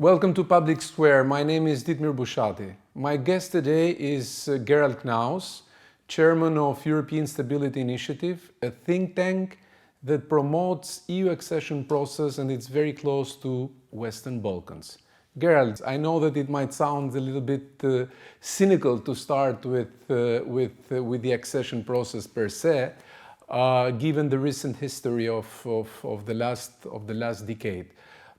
Welcome to Public Square. My name is Ditmir Bushati. My guest today is Gerald Knaus, chairman of European Stability Initiative, a think tank that promotes EU accession process, and it's very close to Western Balkans. Gerald, I know that it might sound a little bit cynical to start with the accession process per se, given the recent history of the last decade.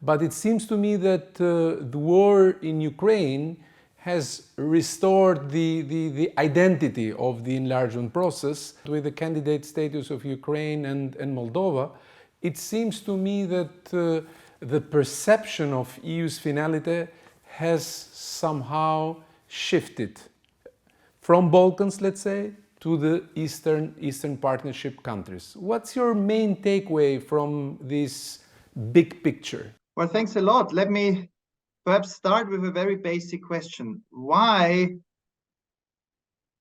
But it seems to me that the war in Ukraine has restored the identity of the enlargement process. With the candidate status of Ukraine and Moldova, it seems to me that the perception of EU's finality has somehow shifted from Balkans, let's say, to the Eastern Partnership countries. What's your main takeaway from this big picture? Well, thanks a lot. Let me perhaps start with a very basic question. Why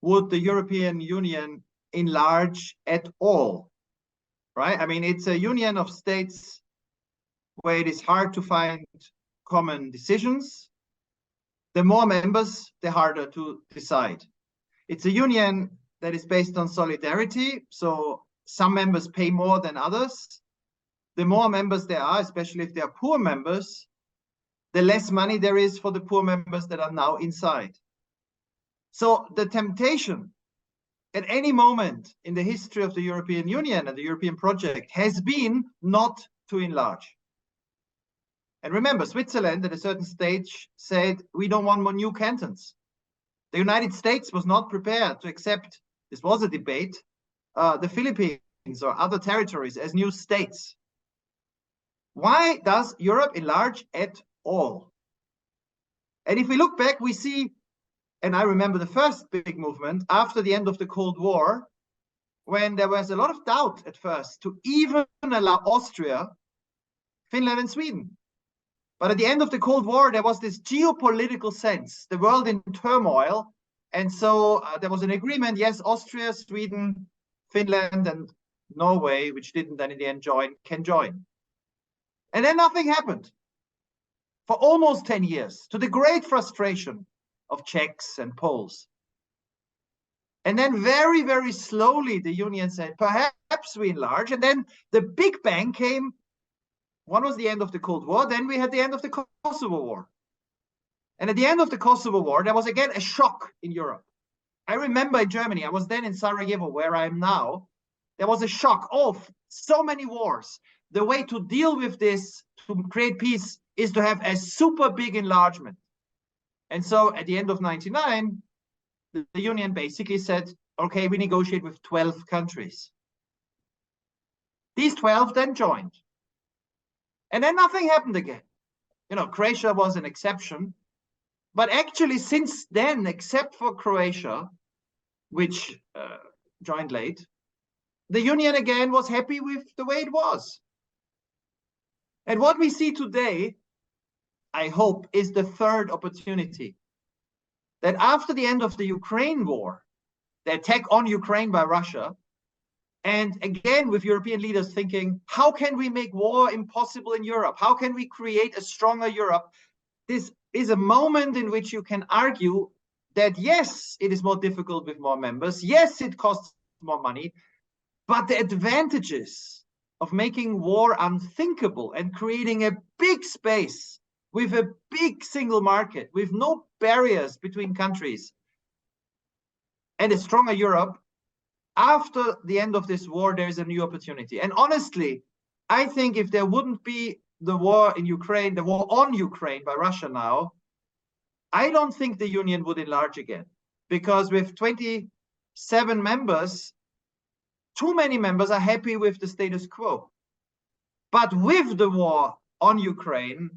would the European Union enlarge at all? Right? I mean, it's a union of states where it is hard to find common decisions. The more members, the harder to decide. It's a union that is based on solidarity, so some members pay more than others. The more members there are, especially if they are poor members, the less money there is for the poor members that are now inside. So the temptation at any moment in the history of the European Union and the European project has been not to enlarge. And remember, Switzerland at a certain stage said, we don't want more new cantons. The United States was not prepared to accept, this was a debate, the Philippines or other territories as new states. Why does Europe enlarge at all? And if we look back, we see, and I remember the first big movement after the end of the Cold War, when there was a lot of doubt at first to even allow Austria, Finland, and Sweden. But at the end of the Cold War, there was this geopolitical sense, the world in turmoil. And so there was an agreement, yes, Austria, Sweden, Finland, and Norway, which didn't then in the end join, can join. And then nothing happened for almost 10 years, to the great frustration of Czechs and Poles. And then very, very slowly, the Union said, perhaps we enlarge. And then the big bang came. One was the end of the Cold War. Then we had the end of the Kosovo War. And at the end of the Kosovo War, there was again a shock in Europe. I remember in Germany, I was then in Sarajevo, where I am now. There was a shock of so many wars. The way to deal with this, to create peace, is to have a super big enlargement. And so at the end of 1999, the Union basically said, okay, we negotiate with 12 countries. These 12 then joined. And then nothing happened again. You know, Croatia was an exception. But actually, since then, except for Croatia, which joined late, the Union again was happy with the way it was. And what we see today, I hope, is the third opportunity. That after the end of the Ukraine war, the attack on Ukraine by Russia, and again with European leaders thinking, how can we make war impossible in Europe? How can we create a stronger Europe? This is a moment in which you can argue that yes, it is more difficult with more members. Yes, it costs more money, but the advantages of making war unthinkable and creating a big space with a big single market, with no barriers between countries, and a stronger Europe, after the end of this war, there is a new opportunity. And honestly, I think if there wouldn't be the war in Ukraine, the war on Ukraine by Russia now, I don't think the Union would enlarge again. Because with 27 members, too many members are happy with the status quo. But with the war on Ukraine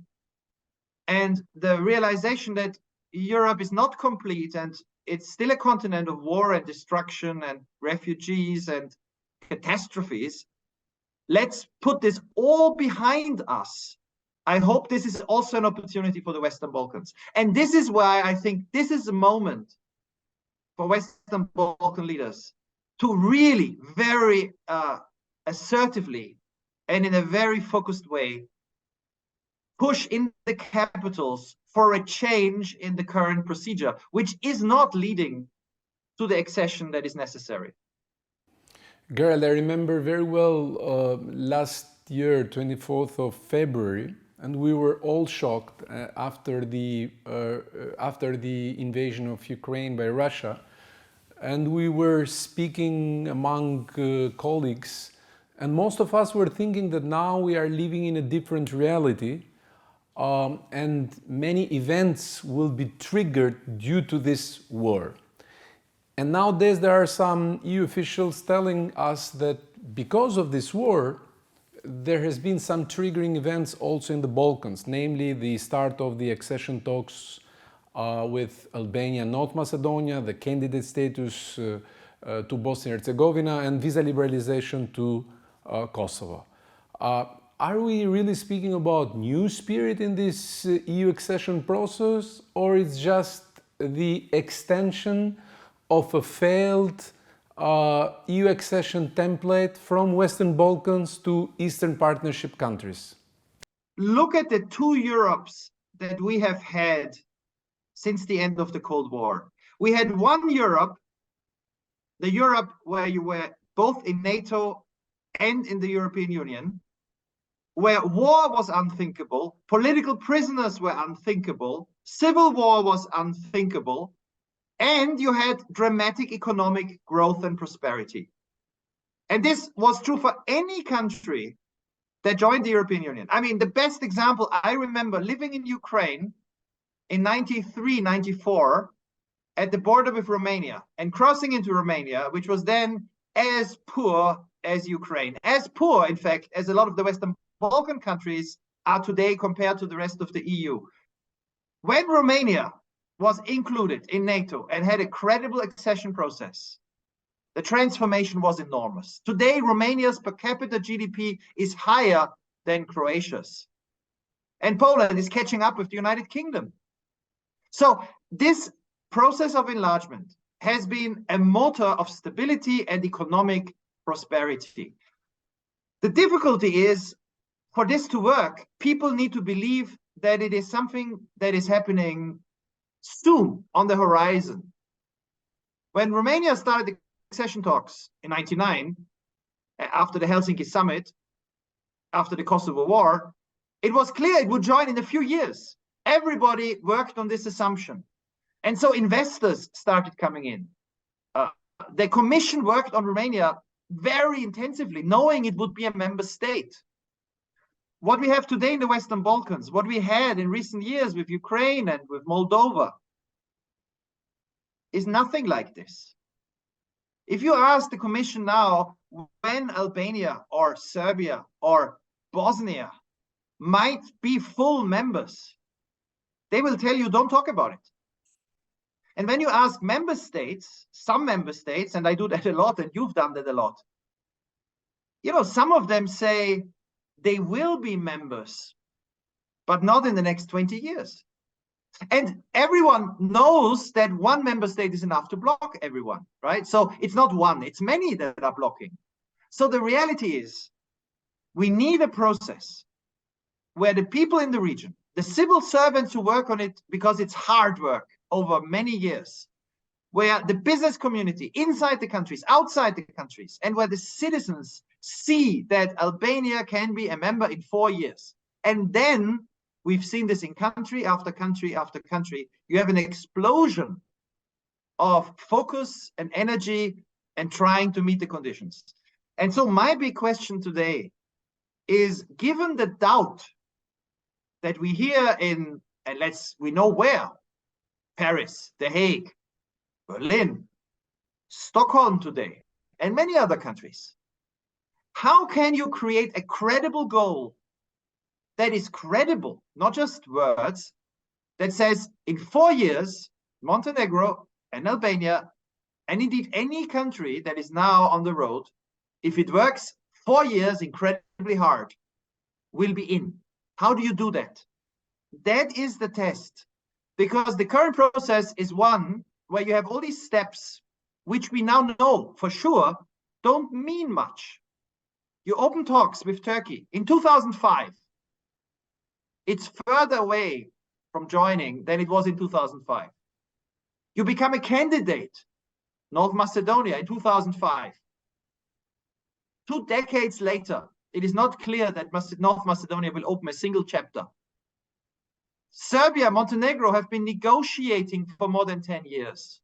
and the realization that Europe is not complete and it's still a continent of war and destruction and refugees and catastrophes, let's put this all behind us. I hope this is also an opportunity for the Western Balkans. And this is why I think this is a moment for Western Balkan leaders to really very assertively and in a very focused way push in the capitals for a change in the current procedure, which is not leading to the accession that is necessary. Gerald, I remember very well last year, 24th of February, and we were all shocked after the invasion of Ukraine by Russia. And we were speaking among colleagues, and most of us were thinking that now we are living in a different reality, and many events will be triggered due to this war. And nowadays there are some EU officials telling us that because of this war, there has been some triggering events also in the Balkans, namely the start of the accession talks with Albania and North Macedonia, the candidate status to Bosnia and Herzegovina, and visa liberalization to Kosovo. Are we really speaking about new spirit in this EU accession process, or it's just the extension of a failed EU accession template from Western Balkans to Eastern Partnership countries? Look at the two Europes that we have had since the end of the Cold War. We had one Europe, the Europe where you were both in NATO and in the European Union, where war was unthinkable, political prisoners were unthinkable, civil war was unthinkable, and you had dramatic economic growth and prosperity. And this was true for any country that joined the European Union. I mean, the best example, I remember living in Ukraine in 93, 94, at the border with Romania, and crossing into Romania, which was then as poor as Ukraine. As poor, in fact, as a lot of the Western Balkan countries are today compared to the rest of the EU. When Romania was included in NATO and had a credible accession process, the transformation was enormous. Today, Romania's per capita GDP is higher than Croatia's. And Poland is catching up with the United Kingdom. So this process of enlargement has been a motor of stability and economic prosperity. The difficulty is, for this to work, people need to believe that it is something that is happening soon on the horizon. When Romania started the accession talks in 99, after the Helsinki summit, after the Kosovo war, it was clear it would join in a few years. Everybody worked on this assumption. And so investors started coming in. The Commission worked on Romania very intensively, knowing it would be a member state. What we have today in the Western Balkans, what we had in recent years with Ukraine and with Moldova, is nothing like this. If you ask the Commission now when Albania or Serbia or Bosnia might be full members, they will tell you, don't talk about it. And when you ask member states, some member states, and I do that a lot, and you've done that a lot, you know, some of them say they will be members, but not in the next 20 years. And everyone knows that one member state is enough to block everyone, right? So it's not one, it's many that are blocking. So the reality is, we need a process where the people in the region, the civil servants who work on it because it's hard work over many years, where the business community inside the countries, outside the countries, and where the citizens see that Albania can be a member in 4 years. And then we've seen this in country after country after country. You have an explosion of focus and energy and trying to meet the conditions. And so my big question today is, given the doubt that we hear in, and we know where, Paris, The Hague, Berlin, Stockholm today, and many other countries, how can you create a credible goal that is credible, not just words, that says in 4 years, Montenegro and Albania, and indeed any country that is now on the road, if it works 4 years incredibly hard, will be in? How do you do that? That is the test, because the current process is one where you have all these steps, which we now know for sure don't mean much. You open talks with Turkey in 2005. It's further away from joining than it was in 2005. You become a candidate, North Macedonia, in 2005. 2 decades later, it is not clear that North Macedonia will open a single chapter. Serbia, Montenegro have been negotiating for more than 10 years.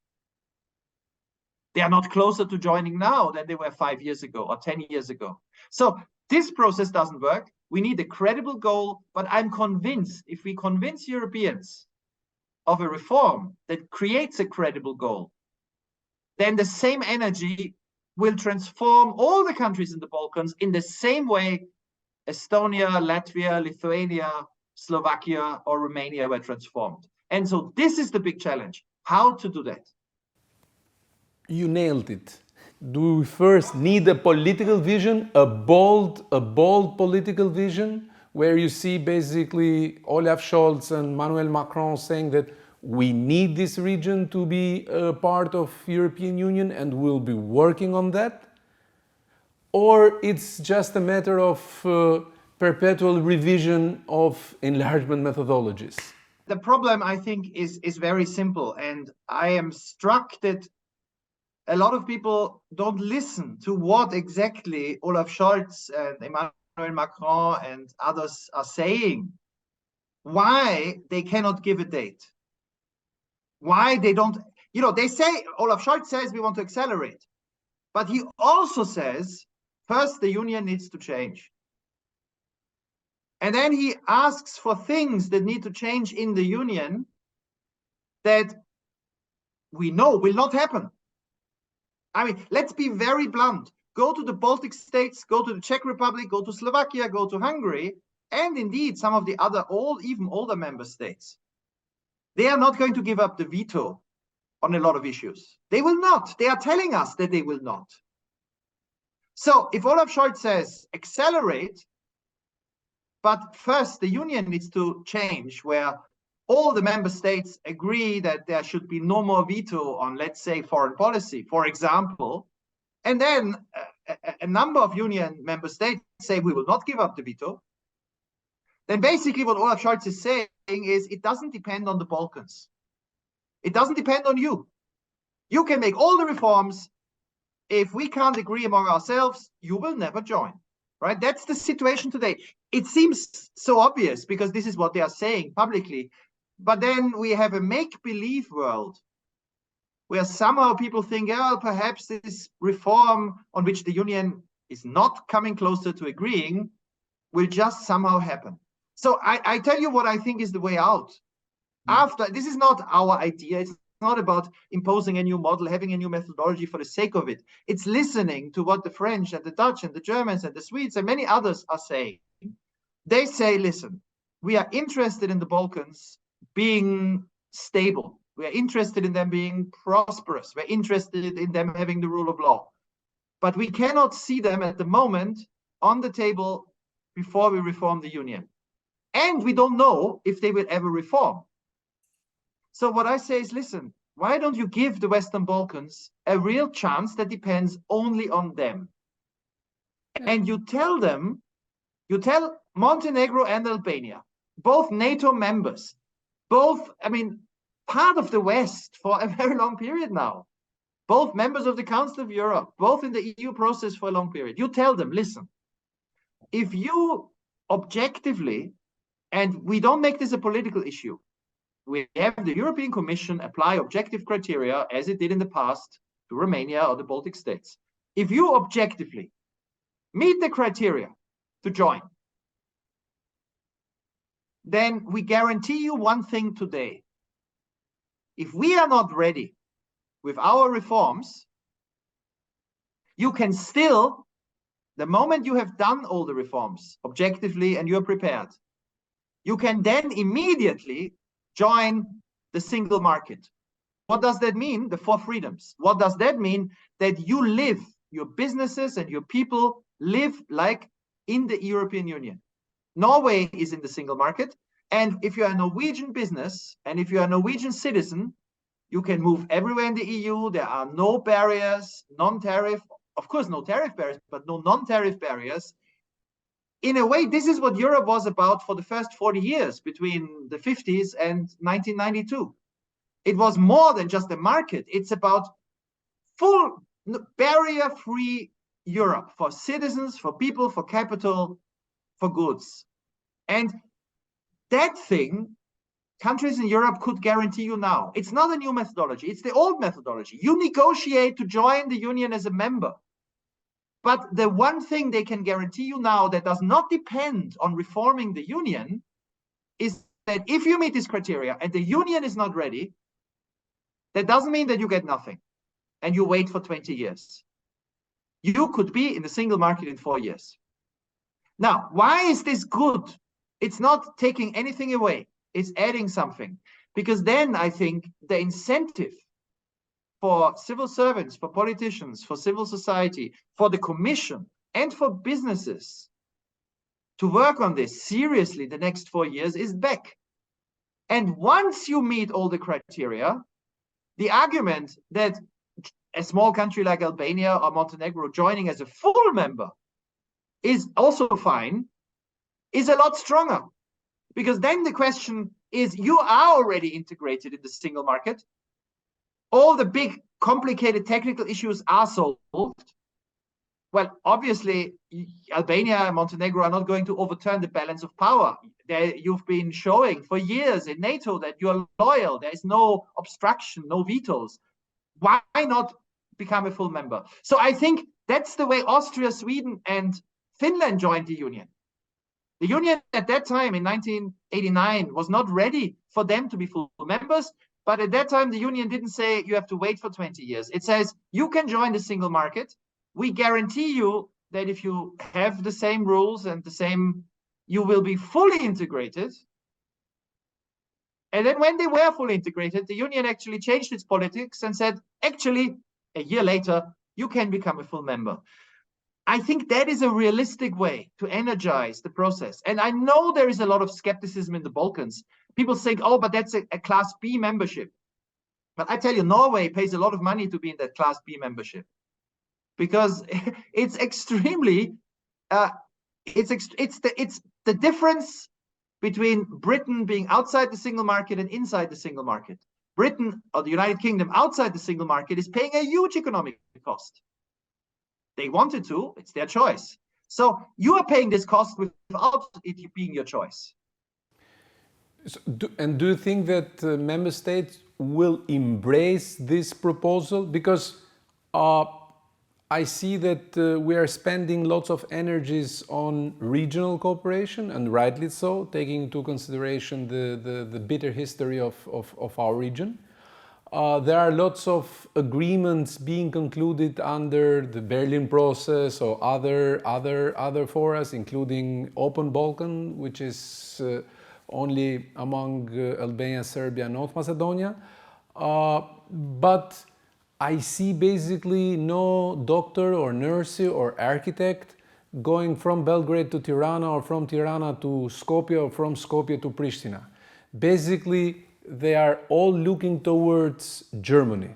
They are not closer to joining now than they were 5 years ago or 10 years ago. So this process doesn't work. We need a credible goal, but I'm convinced if we convince Europeans of a reform that creates a credible goal, then the same energy will transform all the countries in the Balkans in the same way Estonia, Latvia, Lithuania, Slovakia, or Romania were transformed. And so this is the big challenge, how to do that. You nailed it. Do we first need a political vision, a bold political vision, where you see basically Olaf Scholz and Emmanuel Macron saying that we need this region to be a part of European Union and we'll be working on that? Or it's just a matter of perpetual revision of enlargement methodologies? The problem, I think, is very simple. And I am struck that a lot of people don't listen to what exactly Olaf Scholz and Emmanuel Macron and others are saying. Why they cannot give a date. Why they don't, they say, Olaf Scholz says we want to accelerate. But he also says, first, the union needs to change. And then he asks for things that need to change in the union that we know will not happen. I mean, let's be very blunt. Go to the Baltic states, go to the Czech Republic, go to Slovakia, go to Hungary, and indeed some of the other even older member states. They are not going to give up the veto on a lot of issues. They will not. They are telling us that they will not. So if Olaf Scholz says accelerate, but first the union needs to change, where all the member states agree that there should be no more veto on, let's say, foreign policy, for example, and then a number of union member states say we will not give up the veto, then basically what Olaf Scholz is saying is it doesn't depend on the Balkans. It doesn't depend on you. You can make all the reforms. If we can't agree among ourselves, you will never join, right? That's the situation today. It seems so obvious because this is what they are saying publicly. But then we have a make-believe world where somehow people think, oh, perhaps this reform on which the union is not coming closer to agreeing will just somehow happen. So I tell you what I think is the way out. This is not our idea. It's not about imposing a new model, having a new methodology for the sake of it. It's listening to what the French and the Dutch and the Germans and the Swedes and many others are saying. They say, listen, we are interested in the Balkans being stable. We are interested in them being prosperous. We're interested in them having the rule of law. But we cannot see them at the moment on the table before we reform the union. And we don't know if they will ever reform. So what I say is, listen, why don't you give the Western Balkans a real chance that depends only on them? And you tell Montenegro and Albania, both NATO members, part of the West for a very long period now, both members of the Council of Europe, both in the EU process for a long period. You tell them, listen, if you objectively, and we don't make this a political issue, we have the European Commission apply objective criteria as it did in the past to Romania or the Baltic states. If you objectively meet the criteria to join, then we guarantee you one thing today. If we are not ready with our reforms, you can still, the moment you have done all the reforms objectively and you're prepared, you can then immediately join the single market. What does that mean? The 4 freedoms. What does that mean? That you live, your businesses and your people live like in the European Union. Norway is in the single market. And if you are a Norwegian business and if you are a Norwegian citizen, you can move everywhere in the EU. There are no barriers, non-tariff, of course, no tariff barriers, but no non-tariff barriers. in a way, this is what Europe was about for the first 40 years between the 50s and 1992. It was more than just a market. It's about full barrier-free Europe for citizens, for people, for capital, for goods. And that thing, countries in Europe could guarantee you now. It's not a new methodology. It's the old methodology. You negotiate to join the union as a member. But the one thing they can guarantee you now that does not depend on reforming the union is that if you meet this criteria and the union is not ready, that doesn't mean that you get nothing and you wait for 20 years. You could be in the single market in 4 years. Now, why is this good? It's not taking anything away. It's adding something. Because then I think the incentive for civil servants, for politicians, for civil society, for the Commission, and for businesses to work on this seriously the next 4 years is back. And once you meet all the criteria, the argument that a small country like Albania or Montenegro joining as a full member is also fine is a lot stronger. Because then the question is, you are already integrated in the single market. All the big, complicated technical issues are solved. Well, obviously, Albania and Montenegro are not going to overturn the balance of power. You've been showing for years in NATO that you're loyal. There is no obstruction, no vetoes. Why not become a full member? So I think that's the way Austria, Sweden, and Finland joined the union. The union at that time in 1989 was not ready for them to be full members. But at that time, the union didn't say you have to wait for 20 years. It says you can join the single market. We guarantee you that if you have the same rules and the same, you will be fully integrated. And then when they were fully integrated, the union actually changed its politics and said, actually, a year later, you can become a full member. I think that is a realistic way to energize the process. And I know there is a lot of skepticism in the Balkans. People think, oh, but that's a Class B membership. But I tell you, Norway pays a lot of money to be in that Class B membership because it's extremely, it's the difference between Britain being outside the single market and inside the single market. Britain or the United Kingdom outside the single market is paying a huge economic cost. They wanted to, it's their choice. So you are paying this cost without it being your choice. So do you think that member states will embrace this proposal? Because I see that we are spending lots of energies on regional cooperation, and rightly so, taking into consideration the bitter history of our region. There are lots of agreements being concluded under the Berlin process or other forums, including Open Balkan, which is only among Albania, Serbia, and North Macedonia. But I see basically no doctor or nurse or architect going from Belgrade to Tirana or from Tirana to Skopje or from Skopje to Pristina. Basically, they are all looking towards Germany,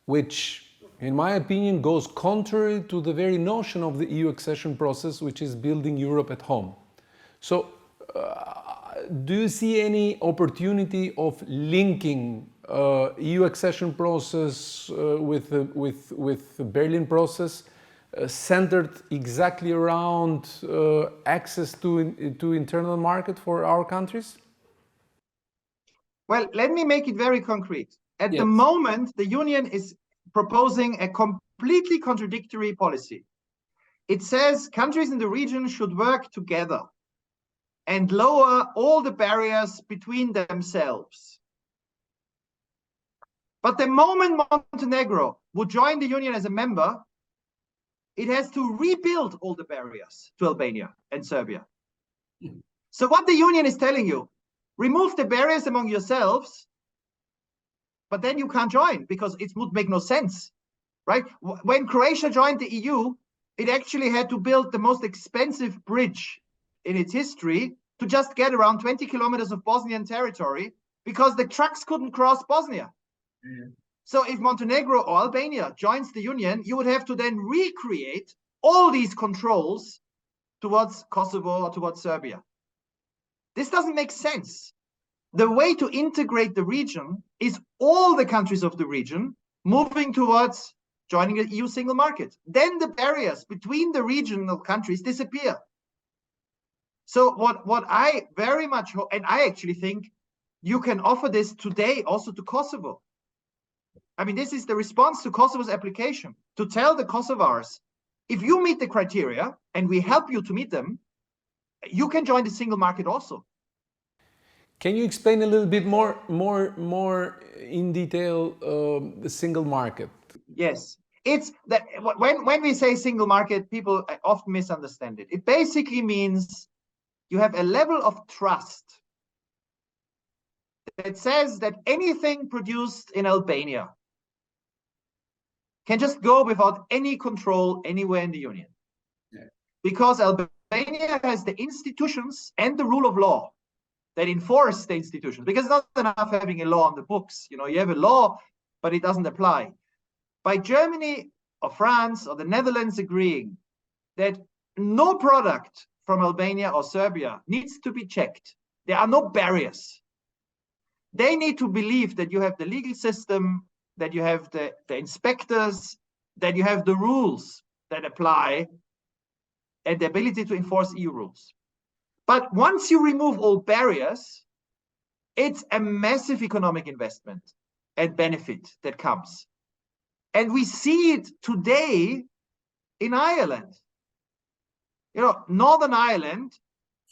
which, in my opinion, goes contrary to the very notion of the EU accession process, which is building Europe at home. So, do you see any opportunity of linking EU accession process with the Berlin process, centered exactly around access to internal market for our countries? Well, let me make it very concrete. At the moment, the union is proposing a completely contradictory policy. It says countries in the region should work together and lower all the barriers between themselves. But the moment Montenegro would join the union as a member, it has to rebuild all the barriers to Albania and Serbia. So what the union is telling you, remove the barriers among yourselves, but then you can't join because it would make no sense, right? When Croatia joined the EU, it actually had to build the most expensive bridge in its history to just get around 20 kilometers of Bosnian territory because the trucks couldn't cross Bosnia. So if Montenegro or Albania joins the union, you would have to then recreate all these controls towards Kosovo or towards Serbia. This doesn't make sense. The way to integrate the region is all the countries of the region moving towards joining the EU single market. Then the barriers between the regional countries disappear. So what I very much hope, and I actually think you can offer this today also to Kosovo. I mean, this is the response to Kosovo's application, to tell the Kosovars, if you meet the criteria and we help you to meet them, you can join the single market also. Can you explain a little bit more in detail the single market? Yes, it's that when we say single market, people often misunderstand it. It basically means you have a level of trust that says that anything produced in Albania can just go without any control anywhere in the Union. Yeah. Because Albania has the institutions and the rule of law that enforce the institutions. Because it's not enough having a law on the books. You know, you have a law, but it doesn't apply. By Germany or France or the Netherlands agreeing that no product from Albania or Serbia needs to be checked, there are no barriers. They need to believe that you have the legal system, that you have the inspectors, that you have the rules that apply, and the ability to enforce EU rules. But once you remove all barriers, it's a massive economic investment and benefit that comes. And we see it today in Ireland. You know, Northern Ireland,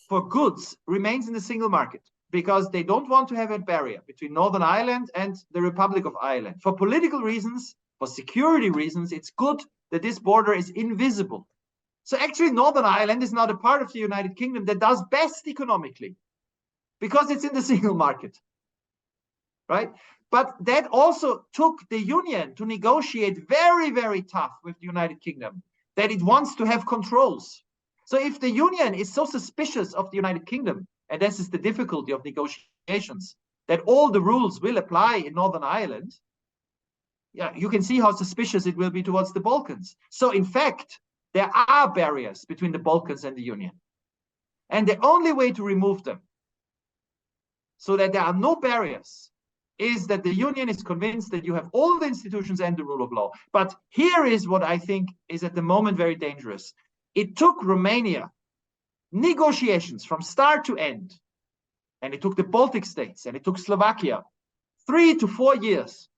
for goods, remains in the single market because they don't want to have a barrier between Northern Ireland and the Republic of Ireland. For political reasons, for security reasons, it's good that this border is invisible. So actually, Northern Ireland is not a part of the United Kingdom that does best economically because it's in the single market, right? But that also took the Union to negotiate very, very tough with the United Kingdom, that it wants to have controls. So if the Union is so suspicious of the United Kingdom, and this is the difficulty of negotiations, that all the rules will apply in Northern Ireland, yeah, you can see how suspicious it will be towards the Balkans. So in fact, there are barriers between the Balkans and the Union. And the only way to remove them so that there are no barriers is that the Union is convinced that you have all the institutions and the rule of law. But here is what I think is at the moment very dangerous. It took Romania negotiations from start to end, and it took the Baltic states, and it took Slovakia 3 to 4 years.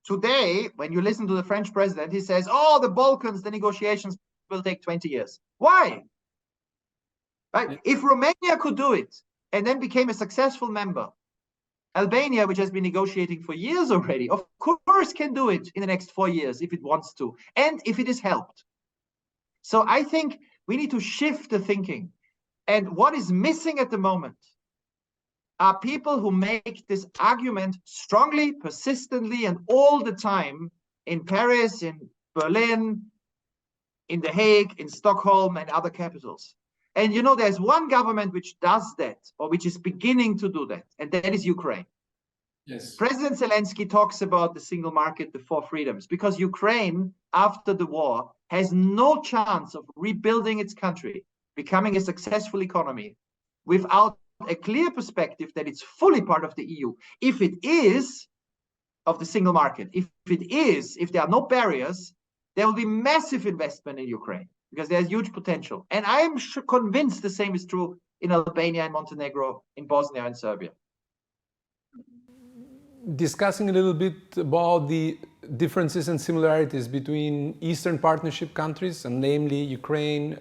Today, when you listen to the French president, he says, oh, the Balkans, the negotiations will take 20 years. Why? Right? If Romania could do it and then became a successful member, Albania, which has been negotiating for years already, of course can do it in the next 4 years if it wants to, and if it is helped. So I think we need to shift the thinking. And what is missing at the moment are people who make this argument strongly, persistently, and all the time in Paris, in Berlin, in The Hague, in Stockholm, and other capitals. And you know, there's one government which does that, or which is beginning to do that, and that is Ukraine. Yes. President Zelensky talks about the single market, the 4 freedoms, because Ukraine, after the war, has no chance of rebuilding its country, becoming a successful economy, without a clear perspective that it's fully part of the EU. If it is of the single market, if there are no barriers, there will be massive investment in Ukraine because there's huge potential. And I'm convinced the same is true in Albania and Montenegro, in Bosnia and Serbia. Discussing a little bit about the differences and similarities between Eastern Partnership countries, and namely Ukraine,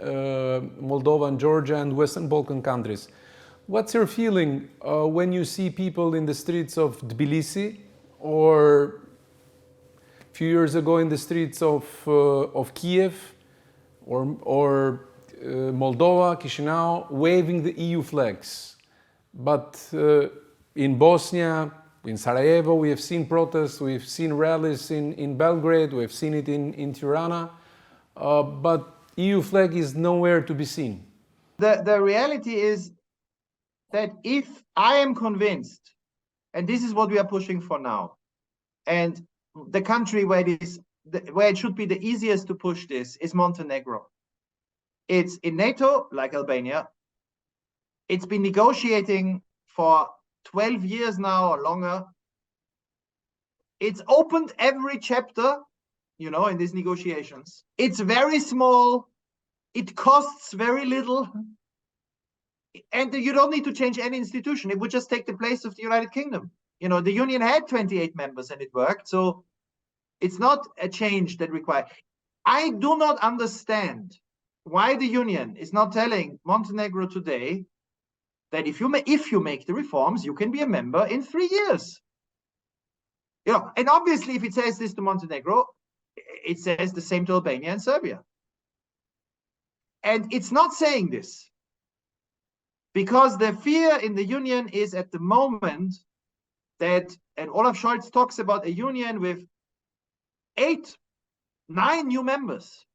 Moldova and Georgia, and Western Balkan countries. What's your feeling when you see people in the streets of Tbilisi, or a few years ago in the streets of Kiev, or Moldova, Chisinau, waving the EU flags? But in Bosnia, in Sarajevo, we have seen protests, we've seen rallies in Belgrade, we've seen it in Tirana, but EU flag is nowhere to be seen. The reality is that if I am convinced, and this is what we are pushing for now, and the country where it should be the easiest to push this is Montenegro. It's in NATO, like Albania. It's been negotiating for 12 years now or longer. It's opened every chapter, in these negotiations. It's very small. It costs very little. And you don't need to change any institution. It would just take the place of the United Kingdom. The Union had 28 members and it worked. So it's not a change that requires. I do not understand why the Union is not telling Montenegro today that if you make the reforms, you can be a member in 3 years. And obviously, if it says this to Montenegro, it says the same to Albania and Serbia. And it's not saying this because the fear in the Union is at the moment that, and Olaf Scholz talks about a Union with 8, 9 new members.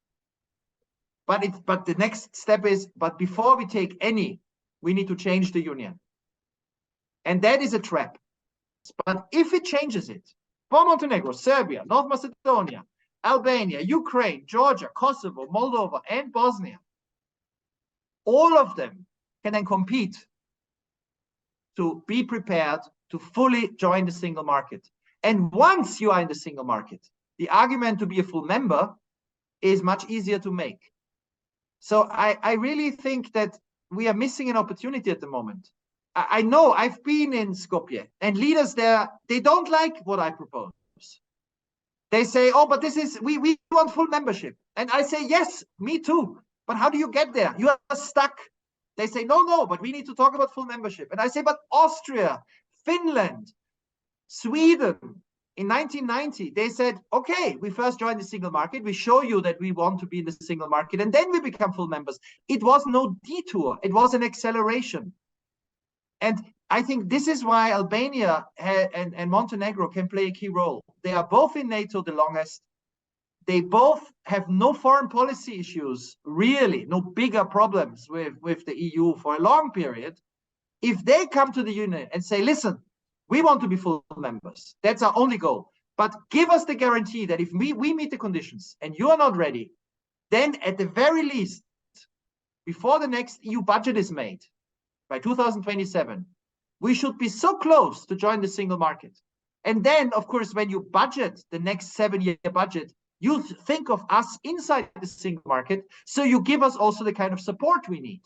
But the next step is, but before we take any, we need to change the Union. And that is a trap. But if it changes it, for Montenegro, Serbia, North Macedonia, Albania, Ukraine, Georgia, Kosovo, Moldova, and Bosnia, all of them can then compete to be prepared to fully join the single market. And once you are in the single market, the argument to be a full member is much easier to make. So I really think that we are missing an opportunity at the moment. I know I've been in Skopje and leaders there, they don't like what I propose. They say, oh, but we want full membership. And I say, yes, me too. But how do you get there? You are stuck. They say, no, but we need to talk about full membership. And I say, but Austria, Finland, Sweden, in 1990, they said, okay, we first join the single market. We show you that we want to be in the single market, and then we become full members. It was no detour. It was an acceleration. And I think this is why Albania and Montenegro can play a key role. They are both in NATO the longest. They both have no foreign policy issues, really, no bigger problems with the EU for a long period. If they come to the Union and say, listen, we want to be full members, that's our only goal. But give us the guarantee that if we meet the conditions and you are not ready, then at the very least, before the next EU budget is made, by 2027, we should be so close to join the single market. And then, of course, when you budget the next 7-year budget, you think of us inside the single market, so you give us also the kind of support we need.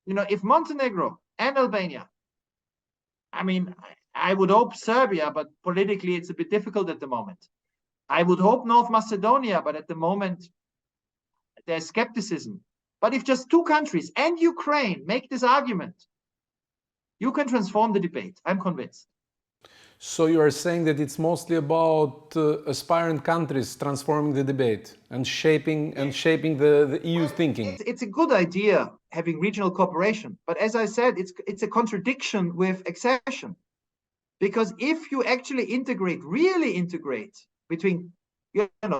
If Montenegro and Albania, I would hope Serbia, but politically it's a bit difficult at the moment. I would hope North Macedonia, but at the moment there's skepticism. But if just 2 countries and Ukraine make this argument, you can transform the debate. I'm convinced. So you are saying that it's mostly about aspirant countries transforming the debate and shaping the EU's thinking. It's a good idea having regional cooperation, but as I said, it's a contradiction with accession, because if you actually really integrate between,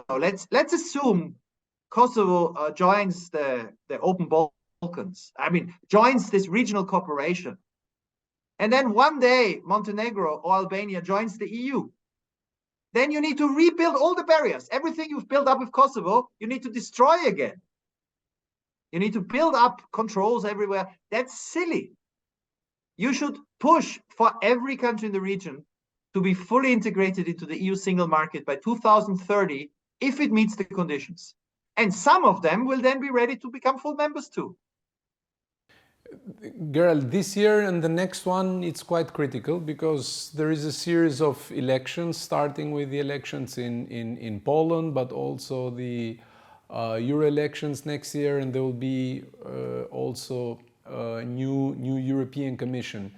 let's assume Kosovo joins the open Balkans. Joins this regional cooperation. And then one day, Montenegro or Albania joins the EU. Then you need to rebuild all the barriers. Everything you've built up with Kosovo, you need to destroy again. You need to build up controls everywhere. That's silly. You should push for every country in the region to be fully integrated into the EU single market by 2030, if it meets the conditions. And some of them will then be ready to become full members too. Gerald, this year and the next one, it's quite critical because there is a series of elections, starting with the elections in Poland, but also the Euro elections next year, and there will be also a new European Commission.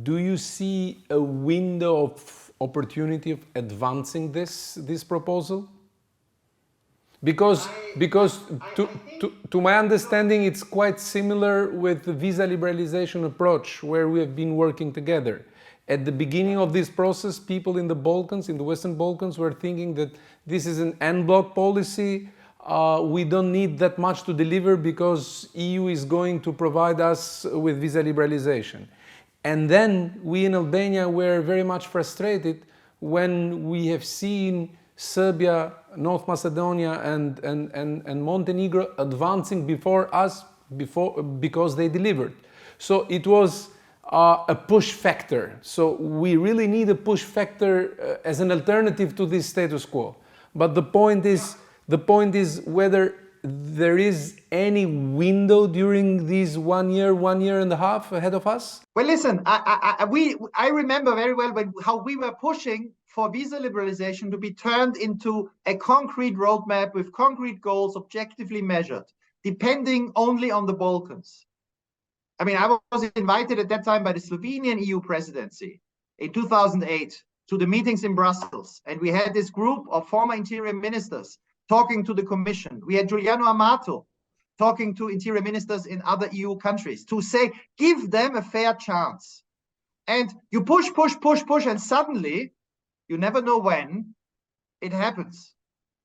Do you see a window of opportunity of advancing this proposal? Because to my understanding, it's quite similar with the visa liberalization approach, where we have been working together. At the beginning of this process, people in the Balkans, in the Western Balkans, were thinking that this is an en bloc policy. We don't need that much to deliver because EU is going to provide us with visa liberalization. And then we in Albania were very much frustrated when we have seen Serbia North Macedonia and Montenegro advancing before us because they delivered. So it was a push factor. So we really need a push factor as an alternative to this status quo. But the point is whether there is any window during these 1 year, 1.5 years ahead of us? Well, listen, I remember very well how we were pushing for visa liberalization to be turned into a concrete roadmap with concrete goals objectively measured, depending only on the Balkans. I mean, I was invited at that time by the Slovenian EU presidency in 2008 to the meetings in Brussels. And we had this group of former interior ministers talking to the Commission. We had Giuliano Amato talking to interior ministers in other EU countries to say, give them a fair chance. And you push, and suddenly, you never know when, it happens.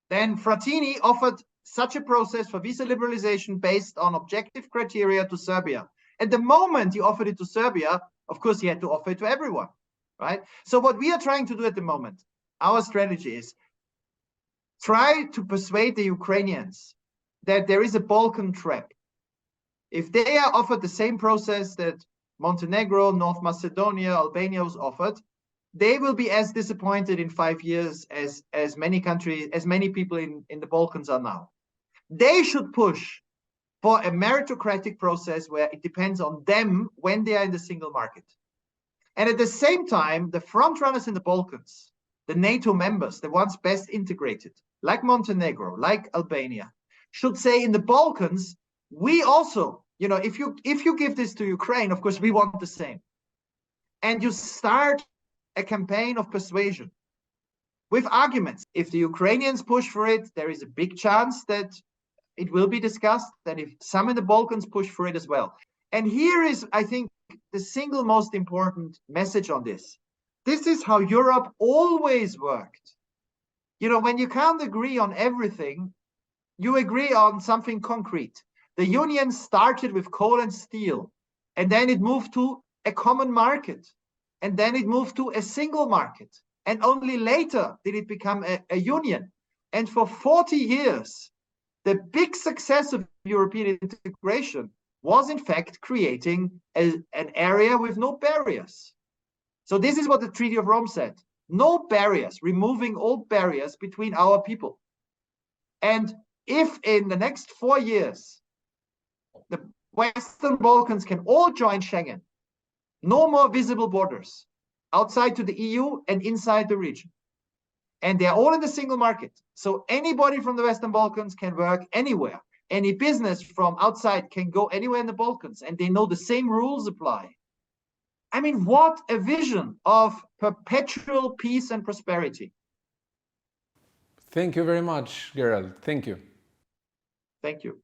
Then Frattini offered such a process for visa liberalization based on objective criteria to Serbia. At the moment he offered it to Serbia, of course, he had to offer it to everyone, right? So what we are trying to do at the moment, our strategy is try to persuade the Ukrainians that there is a Balkan trap. If they are offered the same process that Montenegro, North Macedonia, Albania was offered, they will be as disappointed in 5 years as many countries, as many people in the Balkans are now. They should push for a meritocratic process where it depends on them when they are in the single market. And at the same time, the front runners in the Balkans, the NATO members, the ones best integrated, like Montenegro, like Albania, should say in the Balkans, we also, if you give this to Ukraine, of course, we want the same. And you start a campaign of persuasion with arguments. If the Ukrainians push for it, there is a big chance that it will be discussed, and if some in the Balkans push for it as well. And here is, I think, the single most important message on this. This is how Europe always worked. When you can't agree on everything, you agree on something concrete. The Union started with coal and steel, and then it moved to a common market, and then it moved to a single market. And only later did it become a union. And for 40 years, the big success of European integration was, in fact, creating an area with no barriers. So this is what the Treaty of Rome said. No barriers, removing all barriers between our people. And if in the next 4 years, the Western Balkans can all join Schengen, no more visible borders outside to the EU and inside the region. And they're all in the single market. So anybody from the Western Balkans can work anywhere. Any business from outside can go anywhere in the Balkans, and they know the same rules apply. I mean, what a vision of perpetual peace and prosperity. Thank you very much, Gerald. Thank you. Thank you.